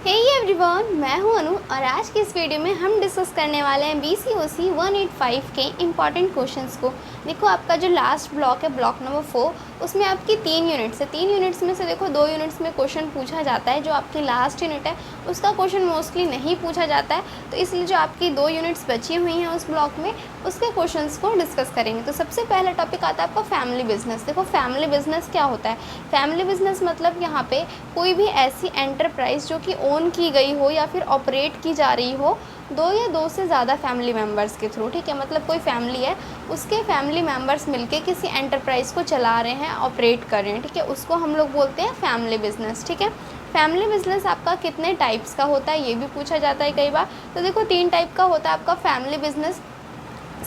Hey everyone, मैं हूं अनु और आज की इस वीडियो में हम डिस्कस करने वाले हैं BCOC 185 के इम्पॉर्टेंट क्वेश्चंस को। देखो, आपका जो लास्ट ब्लॉक है, ब्लॉक नंबर 4, उसमें आपकी 3 यूनिट्स है। 3 यूनिट्स में से देखो 2 यूनिट्स में क्वेश्चन पूछा जाता है। जो आपकी लास्ट यूनिट है उसका क्वेश्चन मोस्टली नहीं पूछा जाता है, तो इसलिए जो आपकी 2 यूनिट्स बची हुई हैं उस ब्लॉक में, उसके क्वेश्चंस को डिस्कस करेंगे। तो सबसे पहला टॉपिक आता है आपका फैमिली बिजनेस। देखो, फैमिली बिजनेस क्या होता है? फैमिली बिजनेस मतलब यहाँ पे कोई भी ऐसी एंटरप्राइज जो कि ओन की गई हो या फिर ऑपरेट की जा रही हो 2 या 2 से ज़्यादा फैमिली मेम्बर्स के थ्रू। ठीक है, मतलब कोई फैमिली है, उसके फैमिली मेम्बर्स मिलके किसी एंटरप्राइज़ को चला रहे हैं, ऑपरेट कर रहे हैं। ठीक है, उसको हम लोग बोलते हैं फैमिली बिजनेस। ठीक है, फैमिली बिजनेस आपका कितने टाइप्स का होता है ये भी पूछा जाता है कई बार। तो देखो, 3 टाइप का होता है आपका फैमिली बिजनेस।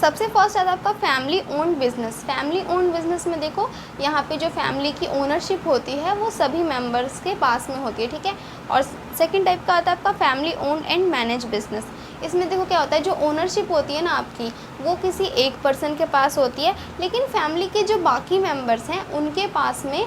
सबसे फर्स्ट आता है आपका family owned business. Family owned business में देखो, यहाँ पे जो फैमिली की ओनरशिप होती है वो सभी मेंबर्स के पास में होती है। ठीक है, और सेकंड टाइप का आता है आपका family owned and manage business. इसमें देखो क्या होता है, जो ओनरशिप होती है ना आपकी, वो किसी एक पर्सन के पास होती है, लेकिन फैमिली के जो बाकी मेम्बर्स हैं उनके पास में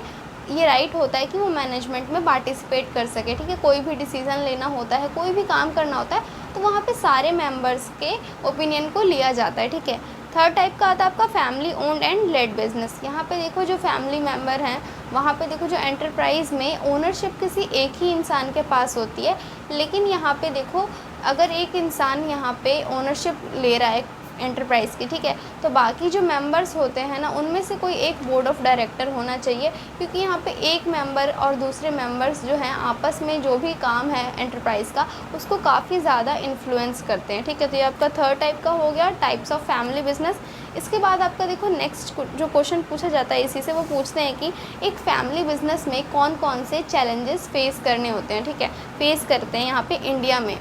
ये राइट होता है कि वो मैनेजमेंट में पार्टिसिपेट कर सके। ठीक है, कोई भी डिसीज़न लेना होता है, कोई भी काम करना होता है, तो वहाँ पे सारे मेंबर्स के ओपिनियन को लिया जाता है। ठीक है, थर्ड टाइप का आता है आपका family owned and led business. यहाँ पे देखो, जो फैमिली मेंबर हैं वहाँ पे देखो, जो एंटरप्राइज़ में ओनरशिप किसी एक ही इंसान के पास होती है, लेकिन यहाँ पे देखो, अगर एक इंसान यहाँ पे ओनरशिप ले रहा है एंटरप्राइज़ की, ठीक है, तो बाकी जो मेंबर्स होते हैं ना, उनमें से कोई एक बोर्ड ऑफ डायरेक्टर होना चाहिए, क्योंकि यहाँ पे एक मेंबर और दूसरे मेंबर्स जो हैं आपस में जो भी काम है एंटरप्राइज़ का, उसको काफ़ी ज़्यादा इन्फ्लुएंस करते हैं। ठीक है, तो ये आपका थर्ड टाइप का हो गया, टाइप्स ऑफ फैमिली बिजनेस। इसके बाद आपका देखो, नेक्स्ट जो क्वेश्चन पूछा जाता है इसी से, वो पूछते हैं कि एक फैमिली बिजनेस में कौन कौन से चैलेंजेस फेस करने होते हैं। ठीक है, फेस करते हैं यहाँ पे इंडिया में,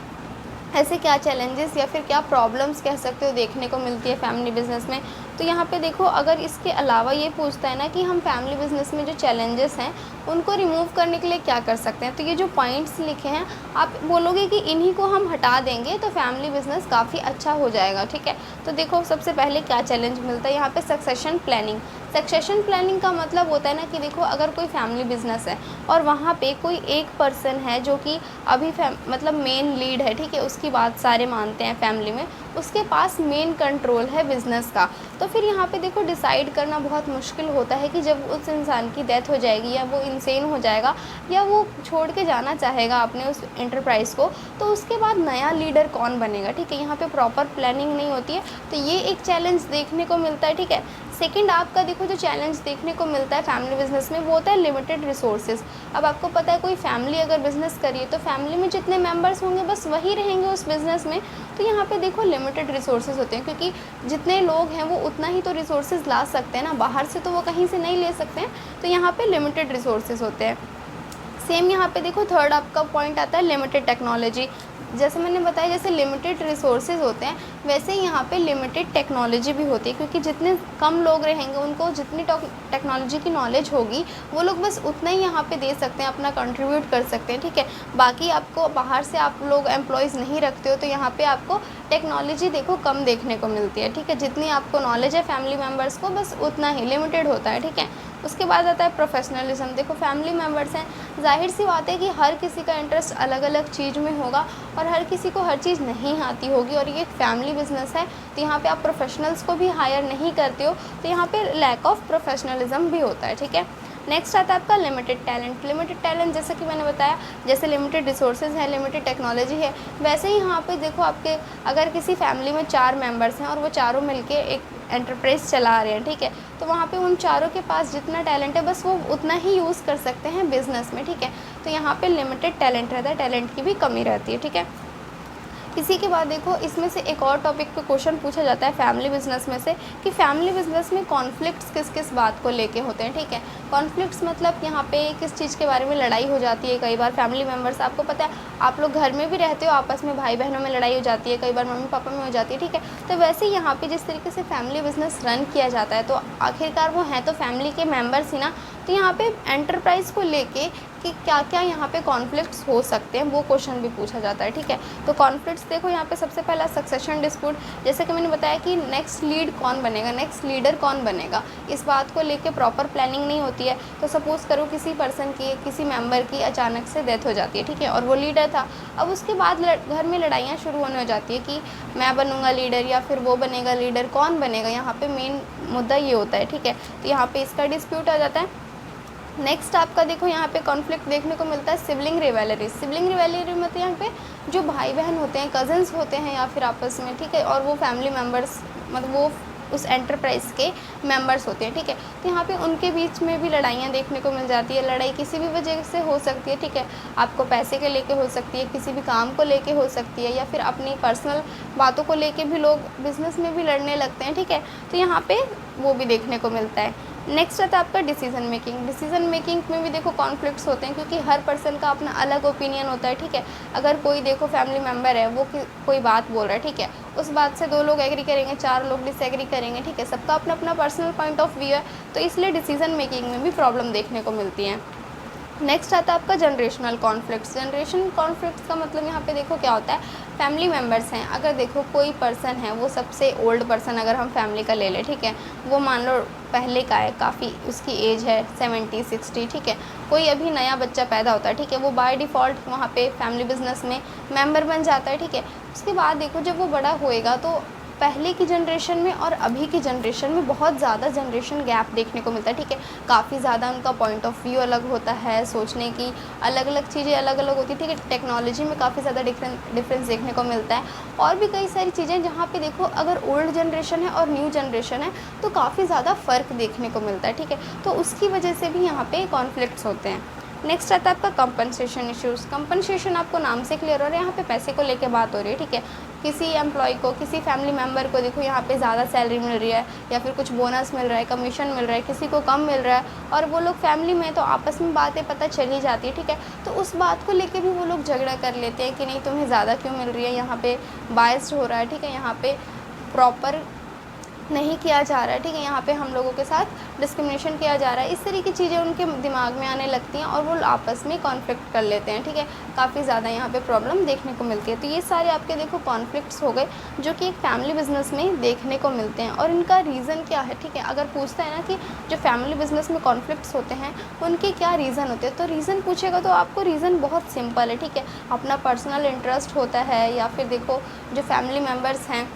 ऐसे क्या चैलेंजेस या फिर क्या प्रॉब्लम्स कह सकते हो देखने को मिलती है फैमिली बिजनेस में। तो यहाँ पे देखो, अगर इसके अलावा ये पूछता है ना कि हम फैमिली बिजनेस में जो चैलेंजेस हैं उनको रिमूव करने के लिए क्या कर सकते हैं, तो ये जो पॉइंट्स लिखे हैं आप बोलोगे कि इन्हीं को हम हटा देंगे तो फैमिली बिजनेस काफ़ी अच्छा हो जाएगा। ठीक है, तो देखो, सबसे पहले क्या चैलेंज मिलता है यहाँ पे, सक्सेशन प्लानिंग। सक्सेशन प्लानिंग का मतलब होता है ना कि देखो, अगर कोई फैमिली बिजनेस है और वहाँ पे कोई एक पर्सन है जो कि अभी मतलब मेन लीड है, ठीक है, उसकी बात सारे मानते हैं फैमिली में, उसके पास मेन कंट्रोल है बिज़नेस का, तो फिर यहाँ पे देखो डिसाइड करना बहुत मुश्किल होता है कि जब उस इंसान की डेथ हो जाएगी या वो इंसेन हो जाएगा या वो छोड़ के जाना चाहेगा अपने उस एंटरप्राइज़ को, तो उसके बाद नया लीडर कौन बनेगा। ठीक है, यहाँ पे प्रॉपर प्लानिंग नहीं होती है, तो ये एक चैलेंज देखने को मिलता है। ठीक है, सेकंड आपका देखो, जो चैलेंज देखने को मिलता है फैमिली बिजनेस में, वो होता है लिमिटेड रिसोर्सेज। अब आपको पता है, कोई फैमिली अगर बिज़नेस करिए तो फैमिली में जितने मेंबर्स होंगे बस वही रहेंगे उस बिज़नेस में, तो यहाँ पे देखो लिमिटेड रिसोर्सेज होते हैं, क्योंकि जितने लोग हैं वो उतना ही तो रिसोर्सेज ला सकते हैं ना, बाहर से तो वो कहीं से नहीं ले सकते हैं, तो यहाँ पे लिमिटेड रिसोर्सेज होते हैं। सेम यहाँ पे देखो, थर्ड आपका पॉइंट आता है लिमिटेड टेक्नोलॉजी। जैसे मैंने बताया, जैसे लिमिटेड रिसोर्सेज होते हैं वैसे ही यहाँ पे लिमिटेड टेक्नोलॉजी भी होती है, क्योंकि जितने कम लोग रहेंगे उनको जितनी टेक्नोलॉजी की नॉलेज होगी वो लोग बस उतना ही यहाँ पे दे सकते हैं, अपना कंट्रीब्यूट कर सकते हैं। ठीक है, बाकी आपको बाहर से आप लोग एम्प्लॉयज़ नहीं रखते हो, तो यहाँ पे आपको टेक्नोलॉजी देखो कम देखने को मिलती है। ठीक है, जितनी आपको नॉलेज है फैमिली मेम्बर्स को, बस उतना ही लिमिटेड होता है। ठीक है, उसके बाद आता है प्रोफेशनलिज्म। देखो, फैमिली मेम्बर्स हैं, जाहिर सी बात है कि हर किसी का इंटरेस्ट अलग अलग चीज़ में होगा और हर किसी को हर चीज़ नहीं आती होगी, और ये एक फैमिली बिजनेस है, तो यहाँ पे आप प्रोफेशनल्स को भी हायर नहीं करते हो, तो यहाँ पे लैक ऑफ प्रोफेशनलिज्म भी होता है। ठीक है, नेक्स्ट आता है आपका लिमिटेड टैलेंट। लिमिटेड टैलेंट जैसे कि मैंने बताया, जैसे लिमिटेड रिसोर्सेज है, लिमिटेड टेक्नोलॉजी है, वैसे ही यहाँ पे देखो, आपके अगर किसी फैमिली में 4 मेंबर्स हैं और वो चारों मिलके एक एंटरप्राइज चला रहे हैं, ठीक है, तो वहाँ पे उन चारों के पास जितना टैलेंट है बस वो उतना ही यूज़ कर सकते हैं बिज़नेस में। ठीक है, तो यहाँ पे लिमिटेड टैलेंट रहता है, टैलेंट की भी कमी रहती है। ठीक है, इसी के बाद देखो, इसमें से एक और टॉपिक पे क्वेश्चन पूछा जाता है फैमिली बिजनेस में से, कि फैमिली बिजनेस में कॉन्फ्लिक्ट्स किस किस बात को लेके होते हैं। ठीक है, कॉन्फ्लिक्ट्स मतलब यहाँ पे किस चीज़ के बारे में लड़ाई हो जाती है। कई बार फैमिली मेम्बर्स, आपको पता है आप लोग घर में भी रहते हो, आपस में भाई बहनों में लड़ाई हो जाती है, कई बार मम्मी पापा में हो जाती है। ठीक है, तो वैसे ही यहाँ पे जिस तरीके से फैमिली बिजनेस रन किया जाता है, तो आखिरकार वो हैं तो फैमिली के मेम्बर्स ही ना, तो यहाँ पे एंटरप्राइज़ को लेके कि क्या क्या यहाँ पे कॉन्फ्लिक्ट्स हो सकते हैं, वो क्वेश्चन भी पूछा जाता है, ठीक है। तो कॉन्फ्लिक्ट्स देखो यहाँ पे सबसे पहला सक्सेशन डिस्प्यूट, जैसे कि मैंने बताया कि नेक्स्ट लीड कौन बनेगा, नेक्स्ट लीडर कौन बनेगा, इस बात को लेके प्रॉपर प्लानिंग नहीं होती है। तो सपोज़ करो किसी पर्सन की, किसी मेंबर की अचानक से डेथ हो जाती है, ठीक है, और वो लीडर था। अब उसके बाद घर में लड़ाइयाँ शुरू होने हो जाती है कि मैं बनूँगा लीडर या फिर वो बनेगा लीडर, कौन बनेगा, यहाँ पे मेन मुद्दा ये होता है, ठीक है। तो यहाँ पे इसका डिस्प्यूट आ जाता है। नेक्स्ट आपका देखो यहाँ पे कॉन्फ्लिक्ट देखने को मिलता है सिबलिंग रिवेलरी। सिबलिंग रिवेलरी मतलब यहाँ पे जो भाई बहन होते हैं, कज़न्स होते हैं या फिर आपस में, ठीक है, और वो फैमिली मेम्बर्स, मतलब वो उस एंटरप्राइज़ के मेंबर्स होते हैं, ठीक है। तो यहाँ पे उनके बीच में भी लड़ाइयाँ देखने को मिल जाती है। लड़ाई किसी भी वजह से हो सकती है, ठीक है, आपको पैसे के लेके हो सकती है, किसी भी काम को लेके हो सकती है, या फिर अपनी पर्सनल बातों को लेके भी लोग बिज़नेस में भी लड़ने लगते हैं, ठीक है। तो यहाँ पे वो भी देखने को मिलता है। नेक्स्ट आता है आपका डिसीजन मेकिंग। डिसीजन मेकिंग में भी देखो कॉन्फ्लिक्ट्स होते हैं, क्योंकि हर पर्सन का अपना अलग ओपिनियन होता है, ठीक है। अगर कोई देखो फैमिली मेम्बर है, वो कोई बात बोल रहा है, ठीक है, उस बात से 2 लोग एग्री करेंगे, 4 लोग डिसएग्री करेंगे, ठीक है, सबका अपना अपना पर्सनल पॉइंट ऑफ व्यू है। तो इसलिए डिसीजन मेकिंग में भी प्रॉब्लम देखने को मिलती है। नेक्स्ट आता है आपका जनरेशनल कॉन्फ्लिक्ट्स। जनरेशन कॉन्फ्लिक्ट्स का मतलब यहाँ पे देखो क्या होता है, फैमिली मेम्बर्स हैं, अगर देखो कोई पर्सन है, वो सबसे ओल्ड पर्सन अगर हम फैमिली का ले लें, ठीक है, वो मान लो पहले का है, काफ़ी उसकी एज है 70-60, ठीक है, कोई अभी नया बच्चा पैदा होता है, ठीक है, वो बाय डिफ़ॉल्ट वहाँ पे फैमिली बिजनेस में मेंबर बन जाता है, ठीक है। उसके बाद देखो जब वो बड़ा होएगा तो पहले की जनरेशन में और अभी की जनरेशन में बहुत ज़्यादा जनरेशन गैप देखने को मिलता है, ठीक है। काफ़ी ज़्यादा उनका पॉइंट ऑफ व्यू अलग होता है, सोचने की अलग अलग चीज़ें अलग अलग होती है, ठीक है। टेक्नोलॉजी में काफ़ी ज़्यादा डिफरेंस देखने को मिलता है, और भी कई सारी चीज़ें जहाँ पे देखो अगर ओल्ड जनरेशन है और न्यू जनरेशन है तो काफ़ी ज़्यादा फ़र्क देखने को मिलता है, ठीक है। तो उसकी वजह से भी यहाँ पे कॉन्फ्लिक्ट्स होते हैं। नेक्स्ट आता है आपका कंपनसेशन इश्यूज़। कंपनसेशन आपको नाम से क्लियर हो रहा है, यहाँ पे पैसे को लेके बात हो रही है, ठीक है। किसी एम्प्लॉय को, किसी फैमिली मेम्बर को देखो यहाँ पे ज़्यादा सैलरी मिल रही है, या फिर कुछ बोनस मिल रहा है, कमीशन मिल रहा है, किसी को कम मिल रहा है, और वो लोग फैमिली में तो आपस में बातें पता चली जाती है, ठीक है। तो उस बात को लेके भी वो लोग झगड़ा कर लेते हैं कि नहीं तुम्हें ज़्यादा क्यों मिल रही है, यहाँ पे बायस्ड हो रहा है, ठीक है, यहाँ पे प्रॉपर नहीं किया जा रहा है, ठीक है, यहाँ पे हम लोगों के साथ डिस्क्रिमिनेशन किया जा रहा है। इस तरह की चीज़ें उनके दिमाग में आने लगती हैं और वो आपस में कॉन्फ्लिक्ट कर लेते हैं, ठीक है। काफ़ी ज़्यादा यहाँ पे प्रॉब्लम देखने को मिलती है। तो ये सारे आपके देखो कॉन्फ्लिक्ट्स हो गए जो कि एक फैमिली बिजनेस में देखने को मिलते हैं, और इनका रीज़न क्या है, ठीक है। अगर पूछता है ना कि जो फैमिली बिजनेस में कॉन्फ्लिक्ट्स होते हैं उनके क्या रीज़न होते हैं, तो रीज़न पूछेगा तो आपको रीज़न बहुत सिंपल है, ठीक है। अपना पर्सनल इंटरेस्ट होता है, या फिर देखो जो फैमिली मेम्बर्स हैं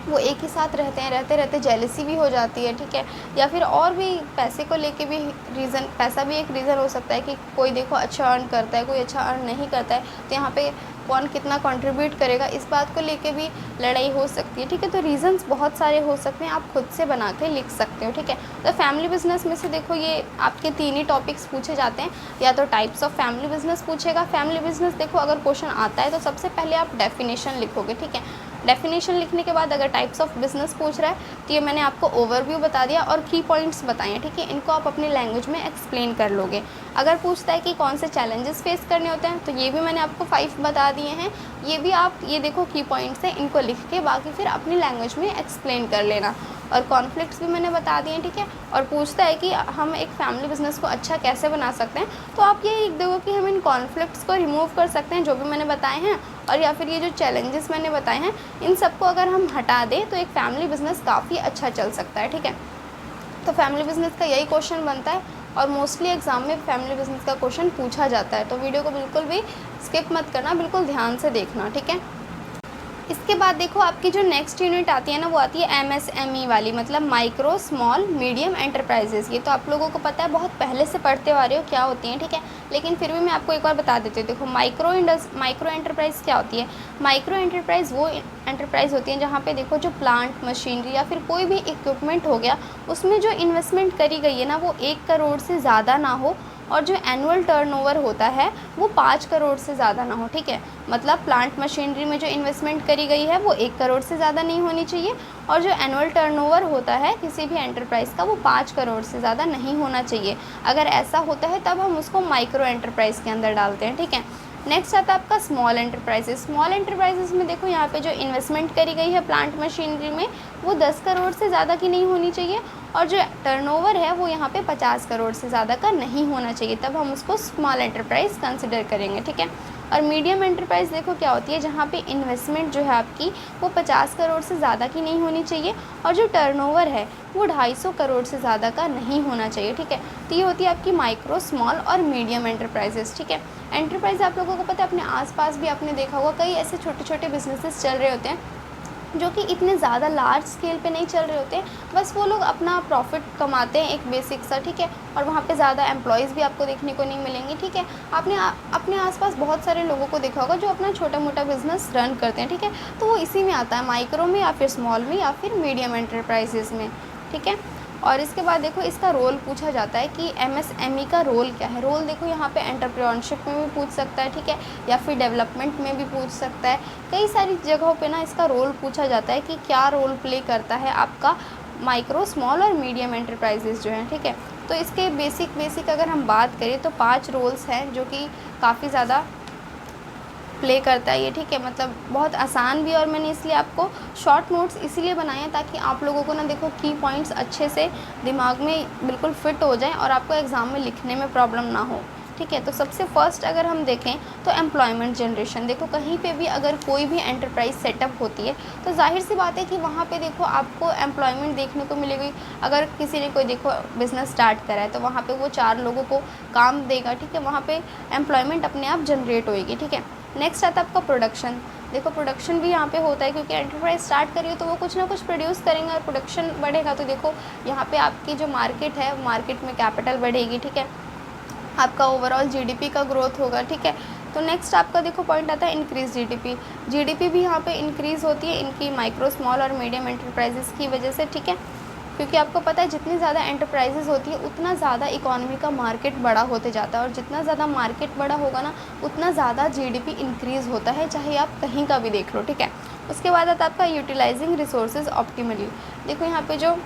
वो एक ही साथ रहते हैं, रहते रहते जेलसी भी हो जाती है, ठीक है। या फिर और भी पैसे को लेके भी रीज़न, पैसा भी एक रीज़न हो सकता है कि कोई देखो अच्छा अर्न करता है, कोई अच्छा अर्न नहीं करता है, तो यहाँ पे कौन कितना कंट्रीब्यूट करेगा, इस बात को लेके भी लड़ाई हो सकती है, ठीक है। तो रीज़न्स बहुत सारे हो सकते हैं, आप खुद से बना के लिख सकते हो, ठीक है। तो फैमिली बिजनेस में से देखो ये आपके 3 ही टॉपिक्स पूछे जाते हैं, या तो टाइप्स ऑफ फैमिली बिजनेस पूछेगा। फैमिली बिजनेस देखो अगर क्वेश्चन आता है तो सबसे पहले आप डेफिनेशन लिखोगे, ठीक है। डेफिनेशन लिखने के बाद अगर टाइप्स ऑफ बिजनेस पूछ रहा है तो ये मैंने आपको ओवरव्यू बता दिया और की पॉइंट्स बताए हैं, ठीक है। इनको आप अपनी लैंग्वेज में एक्सप्लेन कर लोगे। अगर पूछता है कि कौन से चैलेंजेस फेस करने होते हैं तो ये भी मैंने आपको 5 बता दिए हैं। ये भी आप ये देखो की पॉइंट्स हैं, इनको लिख के बाकी फिर अपनी लैंग्वेज में एक्सप्लेन कर लेना। और कॉन्फ्लिक्ट्स भी मैंने बता दिए हैं, ठीक है। और पूछता है कि हम एक फैमिली बिजनेस को अच्छा कैसे बना सकते हैं, तो आप ये लिख दो कि हम इन कॉन्फ्लिक्ट्स को रिमूव कर सकते हैं जो भी मैंने बताए हैं, और या फिर ये जो चैलेंजेस मैंने बताए हैं इन सबको अगर हम हटा दें तो एक फैमिली बिजनेस काफ़ी अच्छा चल सकता है, ठीक है। तो फैमिली बिजनेस का यही क्वेश्चन बनता है, और मोस्टली एग्ज़ाम में फैमिली बिजनेस का क्वेश्चन पूछा जाता है। तो वीडियो को बिल्कुल भी स्किप मत करना, बिल्कुल ध्यान से देखना, ठीक है। इसके बाद देखो आपकी जो नेक्स्ट यूनिट आती है ना, वो आती है MSME वाली, मतलब माइक्रो स्मॉल मीडियम एंटरप्राइजेज़। ये तो आप लोगों को पता है, बहुत पहले से पढ़ते आ रहे हो क्या होती हैं, ठीक है। लेकिन फिर भी मैं आपको एक बार बता देती हूँ। देखो माइक्रो एंटरप्राइज़ क्या होती है। माइक्रो एंटरप्राइज़ वो एंटरप्राइज़ होती है जहाँ पे देखो जो प्लांट, मशीनरी या फिर कोई भी इक्विपमेंट हो गया, उसमें जो इन्वेस्टमेंट करी गई है ना वो 1 करोड़ से ज़्यादा ना हो, और जो एनुअल टर्नओवर होता है वो 5 करोड़ से ज़्यादा ना हो, ठीक है। मतलब प्लांट मशीनरी में जो इन्वेस्टमेंट करी गई है वो 1 करोड़ से ज़्यादा नहीं होनी चाहिए, और जो एनुअल टर्नओवर होता है किसी भी एंटरप्राइज़ का वो 5 करोड़ से ज़्यादा नहीं होना चाहिए। अगर ऐसा होता है तब हम उसको माइक्रो एंटरप्राइज़ के अंदर डालते हैं, ठीक है। नेक्स्ट आता है आपका स्मॉल एंटरप्राइजेस। स्मॉल एंटरप्राइजेस में देखो यहाँ पे जो इन्वेस्टमेंट करी गई है प्लांट मशीनरी में वो 10 करोड़ से ज़्यादा की नहीं होनी चाहिए, और जो टर्नओवर है वो यहाँ पे 50 करोड़ से ज़्यादा का नहीं होना चाहिए, तब हम उसको स्मॉल एंटरप्राइज़ कंसिडर करेंगे, ठीक है। और मीडियम एंटरप्राइज़ देखो क्या होती है, जहाँ पे इन्वेस्टमेंट जो है आपकी वो 50 करोड़ से ज़्यादा की नहीं होनी चाहिए, और जो टर्नओवर है वो 250 करोड़ से ज़्यादा का नहीं होना चाहिए, ठीक है। तो ये होती है आपकी माइक्रो, स्मॉल और मीडियम एंटरप्राइजेस, ठीक है। एंटरप्राइज़ आप लोगों को पता है, अपने आसपास भी आपने देखा होगा कई ऐसे छोटे छोटे बिजनेसेस चल रहे होते हैं जो कि इतने ज़्यादा लार्ज स्केल पे नहीं चल रहे होते हैं, बस वो लोग अपना प्रॉफिट कमाते हैं एक बेसिक सा, ठीक है। और वहाँ पे ज़्यादा एम्प्लॉयज़ भी आपको देखने को नहीं मिलेंगे, ठीक है। आपने अपने आसपास बहुत सारे लोगों को देखा होगा जो अपना छोटा मोटा बिजनेस रन करते हैं, ठीक है। तो वो इसी में आता है, माइक्रो में या फिर स्मॉल में या फिर मीडियम एंटरप्राइजेज़ में, ठीक है। और इसके बाद देखो इसका रोल पूछा जाता है कि एमएसएमई का रोल क्या है। रोल देखो यहाँ पे एंटरप्रेन्योरशिप में भी पूछ सकता है, ठीक है, या फिर डेवलपमेंट में भी पूछ सकता है। कई सारी जगहों पे ना इसका रोल पूछा जाता है कि क्या रोल प्ले करता है आपका माइक्रो, स्मॉल और मीडियम एंटरप्राइजेज़ जो हैं, ठीक है। तो इसके बेसिक अगर हम बात करें तो 5 रोल्स हैं जो कि काफ़ी ज़्यादा प्ले करता है ये, ठीक है। मतलब बहुत आसान भी, और मैंने इसलिए आपको शॉर्ट नोट्स इसीलिए बनाए हैं ताकि आप लोगों को ना देखो की पॉइंट्स अच्छे से दिमाग में बिल्कुल फिट हो जाएं और आपको एग्ज़ाम में लिखने में प्रॉब्लम ना हो, ठीक है। तो सबसे फर्स्ट अगर हम देखें तो एम्प्लॉयमेंट जनरेशन। देखो कहीं पे भी अगर कोई भी एंटरप्राइज सेटअप होती है तो जाहिर सी बात है कि वहाँ पे देखो आपको एम्प्लॉयमेंट देखने को मिलेगी। अगर किसी ने कोई देखो बिज़नेस स्टार्ट करा है तो वहाँ पे वो 4 लोगों को काम देगा, ठीक है। वहाँ पे एम्प्लॉयमेंट अपने आप जनरेट होएगी, ठीक है। नेक्स्ट आता है आपका प्रोडक्शन। देखो प्रोडक्शन भी यहाँ पे होता है क्योंकि एंटरप्राइज स्टार्ट करिए तो वो कुछ ना कुछ प्रोड्यूस करेंगे और प्रोडक्शन बढ़ेगा तो देखो यहाँ पे आपकी जो मार्केट है, मार्केट में कैपिटल बढ़ेगी, ठीक है। आपका ओवरऑल जीडीपी का ग्रोथ होगा, ठीक है। तो नेक्स्ट आपका देखो पॉइंट आता है इंक्रीज जीडीपी। जीडीपी भी यहाँ पे इंक्रीज़ होती है इनकी माइक्रो, स्मॉल और मीडियम एंटरप्राइजेस की वजह से, ठीक है। क्योंकि आपको पता है जितनी ज़्यादा एंटरप्राइजेस होती है उतना ज़्यादा इकोनॉमी का मार्केट बड़ा होते जाता है, और जितना ज़्यादा मार्केट बड़ा होगा ना उतना ज़्यादा जीडीपी इंक्रीज़ होता है, चाहे आप कहीं का भी देख लो, ठीक है। उसके बाद आता है आपका यूटिलाइजिंग रिसोर्सेज ऑप्टिमली। देखो यहाँ पे जो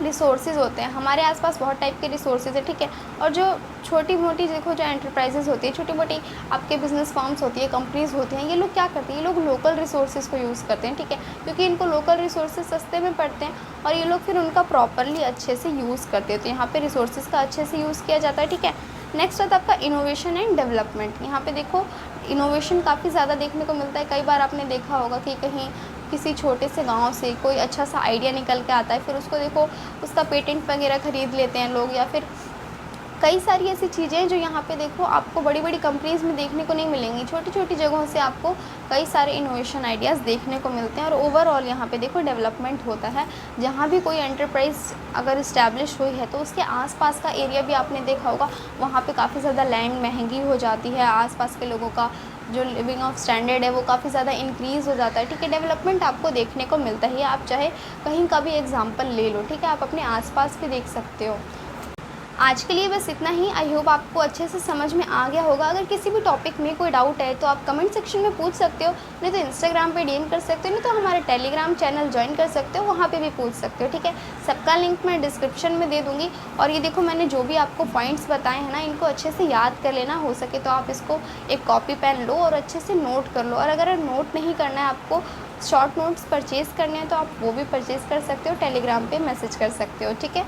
रिसोर्सेज होते हैं, हमारे आसपास बहुत टाइप के रिसोर्सेज है, ठीक है। और जो छोटी मोटी देखो जो एंटरप्राइजेस होती है, छोटी मोटी आपके बिजनेस फर्म्स होती है, कंपनीज़ होती हैं, ये लोग क्या करते हैं, ये लोग लोकल रिसोर्सेज को यूज़ करते हैं, ठीक है। क्योंकि इनको लोकल रिसोर्सेज सस्ते में पड़ते हैं और ये लोग फिर उनका प्रॉपरली अच्छे से यूज़ करते हैं। तो यहाँ पे रिसोर्सेज का अच्छे से यूज़ किया जाता है, ठीक है। नेक्स्ट आता है आपका इनोवेशन एंड डेवलपमेंट। यहाँ पे देखो इनोवेशन काफ़ी ज़्यादा देखने को मिलता है। कई बार आपने देखा होगा कि कहीं किसी छोटे से गांव से कोई अच्छा सा आइडिया निकल के आता है, फिर उसको देखो उसका पेटेंट वगैरह ख़रीद लेते हैं लोग, या फिर कई सारी ऐसी चीज़ें हैं जो यहाँ पे देखो आपको बड़ी बड़ी कंपनीज़ में देखने को नहीं मिलेंगी। छोटी छोटी जगहों से आपको कई सारे इनोवेशन आइडियाज़ देखने को मिलते हैं और ओवरऑल यहाँ पे देखो डेवलपमेंट होता है। जहाँ भी कोई एंटरप्राइज़ अगर इस्टेब्लिश हुई है तो उसके आसपास का एरिया भी आपने देखा होगा, वहाँ पे काफ़ी ज़्यादा लैंड महंगी हो जाती है, आसपास के लोगों का जो लिविंग ऑफ स्टैंडर्ड है वो काफ़ी ज़्यादा इंक्रीज़ हो जाता है, ठीक है। डेवलपमेंट आपको देखने को मिलता ही है, आप चाहे कहीं का भी एग्जांपल ले लो, ठीक है, आप अपने आसपास भी देख सकते हो। आज के लिए बस इतना ही। आई होप आपको अच्छे से समझ में आ गया होगा। अगर किसी भी टॉपिक में कोई डाउट है तो आप कमेंट सेक्शन में पूछ सकते हो, नहीं तो इंस्टाग्राम पे डीएम कर सकते हो, नहीं तो हमारे टेलीग्राम चैनल ज्वाइन कर सकते हो, वहाँ पे भी पूछ सकते हो, ठीक है। सबका लिंक मैं डिस्क्रिप्शन में दे दूँगी। और ये देखो मैंने जो भी आपको पॉइंट्स बताए हैं ना, इनको अच्छे से याद कर लेना। हो सके तो आप इसको एक कॉपी पेन लो और अच्छे से नोट कर लो। और अगर नोट नहीं करना है, आपको शॉर्ट नोट्स परचेज़ करने हैं तो आप वो भी परचेज़ कर सकते हो, टेलीग्राम पर मैसेज कर सकते हो, ठीक है।